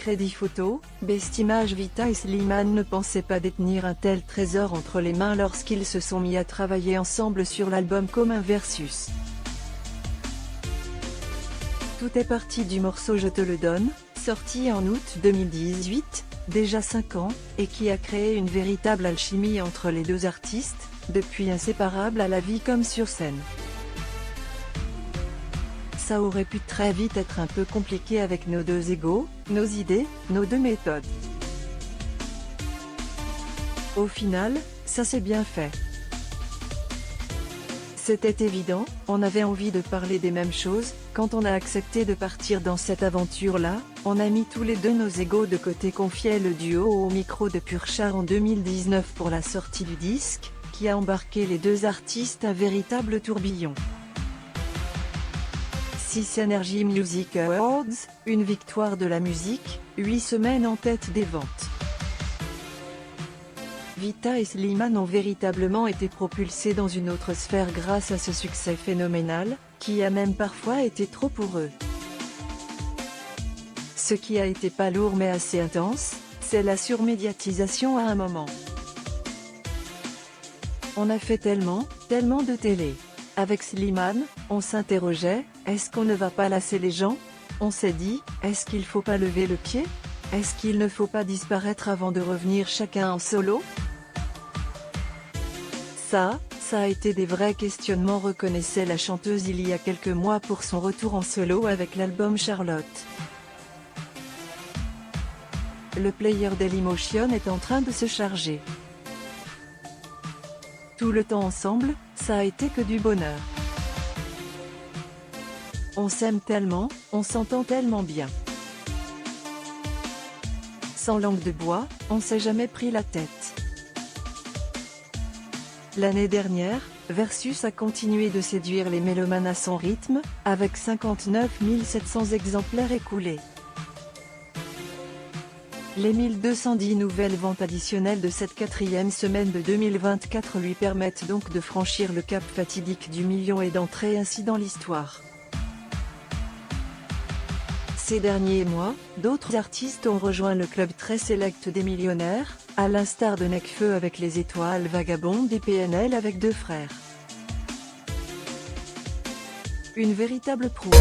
crédit photo, Best Image. Vita et Slimane ne pensaient pas détenir un tel trésor entre les mains lorsqu'ils se sont mis à travailler ensemble sur l'album commun Versus. Tout est parti du morceau Je te le donne, sorti en août 2018, déjà 5 ans, et qui a créé une véritable alchimie entre les deux artistes, depuis inséparables à la vie comme sur scène. Ça aurait pu très vite être un peu compliqué avec nos deux égos, nos idées, nos deux méthodes. Au final, ça s'est bien fait. C'était évident, on avait envie de parler des mêmes choses. Quand on a accepté de partir dans cette aventure-là, on a mis tous les deux nos égos de côté, confiait le duo au micro de Purchar en 2019 pour la sortie du disque, qui a embarqué les deux artistes un véritable tourbillon. 6 Energy Music Awards, une victoire de la musique, 8 semaines en tête des ventes. Vita et Slimane ont véritablement été propulsés dans une autre sphère grâce à ce succès phénoménal, qui a même parfois été trop pour eux. Ce qui a été pas lourd mais assez intense, c'est la surmédiatisation à un moment. On a fait tellement de télé. Avec Slimane, on s'interrogeait, est-ce qu'on ne va pas lasser les gens? On s'est dit, est-ce qu'il faut pas lever le pied? Est-ce qu'il ne faut pas disparaître avant de revenir chacun en solo? Ça a été des vrais questionnements, reconnaissait la chanteuse il y a quelques mois pour son retour en solo avec l'album Charlotte. Le player Dailymotion est en train de se charger. Tout le temps ensemble, ça a été que du bonheur. On s'aime tellement, on s'entend tellement bien. Sans langue de bois, on s'est jamais pris la tête. L'année dernière, Versus a continué de séduire les mélomanes à son rythme, avec 59 700 exemplaires écoulés. Les 1210 nouvelles ventes additionnelles de cette 4e semaine de 2024 lui permettent donc de franchir le cap fatidique du million et d'entrer ainsi dans l'histoire. Ces derniers mois, d'autres artistes ont rejoint le club très sélect des millionnaires, à l'instar de Nekfeu avec Les Étoiles Vagabondes et PNL avec Deux Frères. Une véritable prouesse.